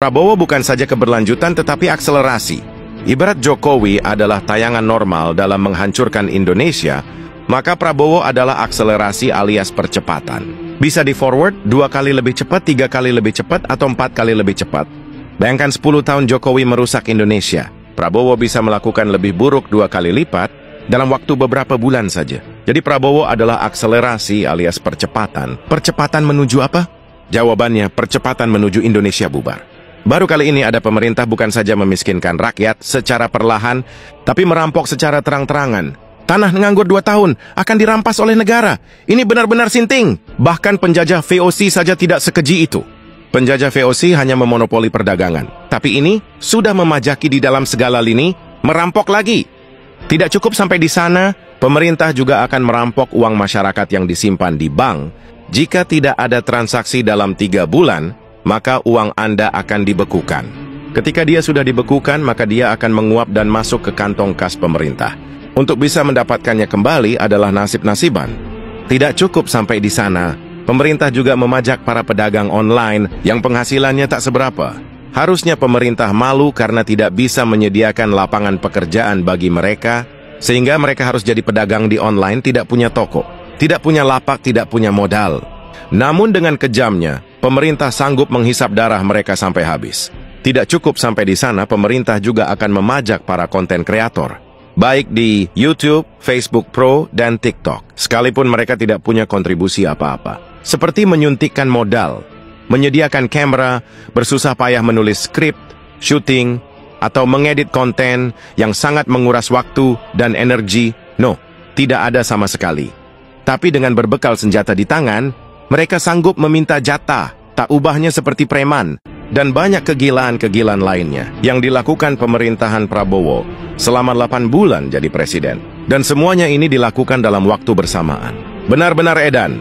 Prabowo bukan saja keberlanjutan tetapi akselerasi. Ibarat Jokowi adalah tayangan normal dalam menghancurkan Indonesia, maka Prabowo adalah akselerasi alias percepatan. Bisa di-forward 2 kali lebih cepat, 3 kali lebih cepat, atau 4 kali lebih cepat. Bayangkan 10 tahun Jokowi merusak Indonesia. Prabowo bisa melakukan lebih buruk 2 kali lipat dalam waktu beberapa bulan saja. Jadi Prabowo adalah akselerasi alias percepatan. Percepatan menuju apa? Jawabannya, percepatan menuju Indonesia bubar. Baru kali ini ada pemerintah bukan saja memiskinkan rakyat secara perlahan, tapi merampok secara terang-terangan. Tanah nganggur 2 tahun akan dirampas oleh negara. Ini benar-benar sinting. Bahkan penjajah VOC saja tidak sekeji itu. Penjajah VOC hanya memonopoli perdagangan. Tapi ini sudah memajaki di dalam segala lini, merampok lagi. Tidak cukup sampai di sana, pemerintah juga akan merampok uang masyarakat yang disimpan di bank. Jika tidak ada transaksi dalam 3 bulan, maka uang Anda akan dibekukan. Ketika dia sudah dibekukan, maka dia akan menguap dan masuk ke kantong kas pemerintah. Untuk bisa mendapatkannya kembali adalah nasib-nasiban. Tidak cukup sampai di sana, pemerintah juga memajak para pedagang online yang penghasilannya tak seberapa. Harusnya pemerintah malu karena tidak bisa menyediakan lapangan pekerjaan bagi mereka, sehingga mereka harus jadi pedagang di online, tidak punya toko, tidak punya lapak, tidak punya modal. Namun dengan kejamnya, pemerintah sanggup menghisap darah mereka sampai habis. Tidak cukup sampai di sana, pemerintah juga akan memajak para konten kreator, baik di YouTube, Facebook Pro, dan TikTok, sekalipun mereka tidak punya kontribusi apa-apa. Seperti menyuntikkan modal, menyediakan kamera, bersusah payah menulis skrip, syuting, atau mengedit konten yang sangat menguras waktu dan energi. No, tidak ada sama sekali. Tapi dengan berbekal senjata di tangan, mereka sanggup meminta jatah, tak ubahnya seperti preman, dan banyak kegilaan-kegilaan lainnya yang dilakukan pemerintahan Prabowo selama 8 bulan jadi presiden. Dan semuanya ini dilakukan dalam waktu bersamaan. Benar-benar edan.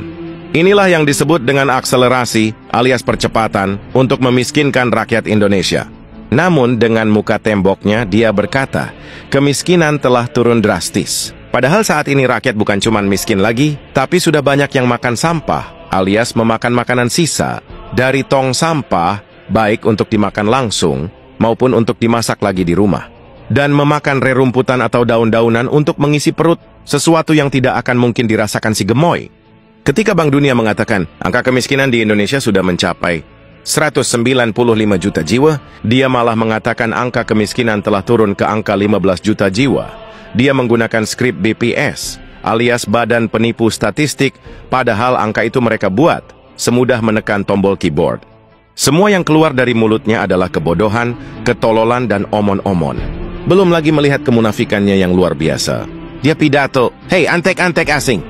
Inilah yang disebut dengan akselerasi alias percepatan untuk memiskinkan rakyat Indonesia. Namun dengan muka temboknya dia berkata, kemiskinan telah turun drastis. Padahal saat ini rakyat bukan cuma miskin lagi, tapi sudah banyak yang makan sampah, alias memakan makanan sisa dari tong sampah, baik untuk dimakan langsung maupun untuk dimasak lagi di rumah. Dan memakan rerumputan atau daun-daunan untuk mengisi perut, sesuatu yang tidak akan mungkin dirasakan si gemoy. Ketika Bank Dunia mengatakan angka kemiskinan di Indonesia sudah mencapai 195 juta jiwa, dia malah mengatakan angka kemiskinan telah turun ke angka 15 juta jiwa. Dia menggunakan skrip BPS, alias Badan Penipu Statistik, padahal angka itu mereka buat semudah menekan tombol keyboard. Semua yang keluar dari mulutnya adalah kebodohan, ketololan, dan omon-omon. Belum lagi melihat kemunafikannya yang luar biasa. Dia pidato, "Hei, antek-antek asing."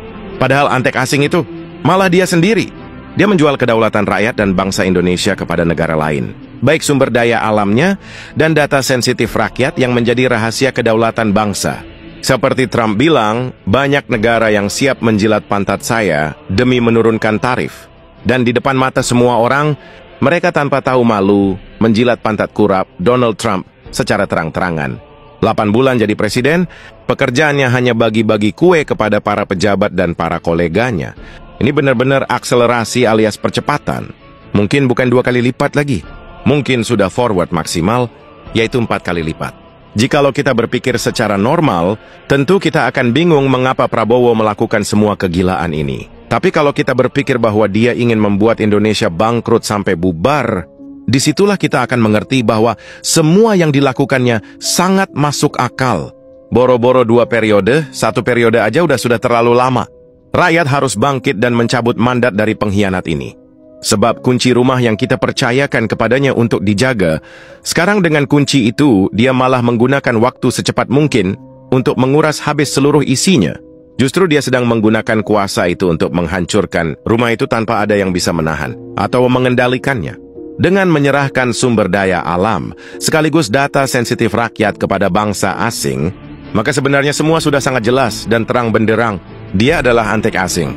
Padahal antek asing itu malah dia sendiri. Dia menjual kedaulatan rakyat dan bangsa Indonesia kepada negara lain, baik sumber daya alamnya dan data sensitif rakyat yang menjadi rahasia kedaulatan bangsa. Seperti Trump bilang, banyak negara yang siap menjilat pantat saya demi menurunkan tarif. Dan di depan mata semua orang, mereka tanpa tahu malu menjilat pantat kurap Donald Trump secara terang-terangan. 8 bulan jadi presiden, pekerjaannya hanya bagi-bagi kue kepada para pejabat dan para koleganya. Ini benar-benar akselerasi alias percepatan. Mungkin bukan 2 kali lipat lagi. Mungkin sudah forward maksimal, yaitu 4 kali lipat. Jikalau kita berpikir secara normal, tentu kita akan bingung mengapa Prabowo melakukan semua kegilaan ini. Tapi kalau kita berpikir bahwa dia ingin membuat Indonesia bangkrut sampai bubar, disitulah kita akan mengerti bahwa semua yang dilakukannya sangat masuk akal. Boro-boro 2 periode, 1 periode aja sudah terlalu lama. Rakyat harus bangkit dan mencabut mandat dari pengkhianat ini. Sebab kunci rumah yang kita percayakan kepadanya untuk dijaga, sekarang dengan kunci itu, dia malah menggunakan waktu secepat mungkin untuk menguras habis seluruh isinya. Justru dia sedang menggunakan kuasa itu untuk menghancurkan rumah itu tanpa ada yang bisa menahan atau mengendalikannya. Dengan menyerahkan sumber daya alam, sekaligus data sensitif rakyat kepada bangsa asing, maka sebenarnya semua sudah sangat jelas dan terang benderang. Dia adalah antek asing.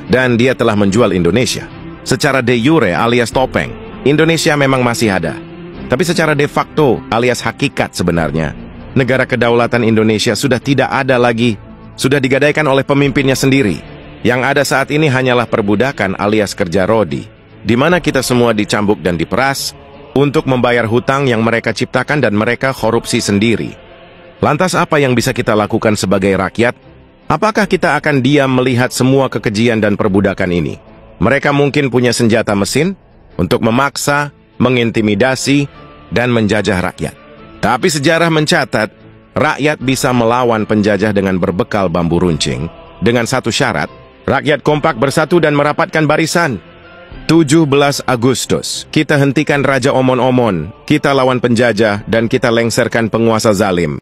Dan dia telah menjual Indonesia. Secara de jure alias topeng, Indonesia memang masih ada. Tapi secara de facto alias hakikat sebenarnya, negara kedaulatan Indonesia sudah tidak ada lagi. Sudah digadaikan oleh pemimpinnya sendiri. Yang ada saat ini hanyalah perbudakan alias kerja rodi, di mana kita semua dicambuk dan diperas, untuk membayar hutang yang mereka ciptakan dan mereka korupsi sendiri. Lantas apa yang bisa kita lakukan sebagai rakyat? Apakah kita akan diam melihat semua kekejian dan perbudakan ini? Mereka mungkin punya senjata mesin untuk memaksa, mengintimidasi, dan menjajah rakyat. Tapi sejarah mencatat, rakyat bisa melawan penjajah dengan berbekal bambu runcing. Dengan satu syarat, rakyat kompak bersatu dan merapatkan barisan. 17 Agustus, kita hentikan Raja Omon-Omon, kita lawan penjajah, dan kita lengserkan penguasa zalim.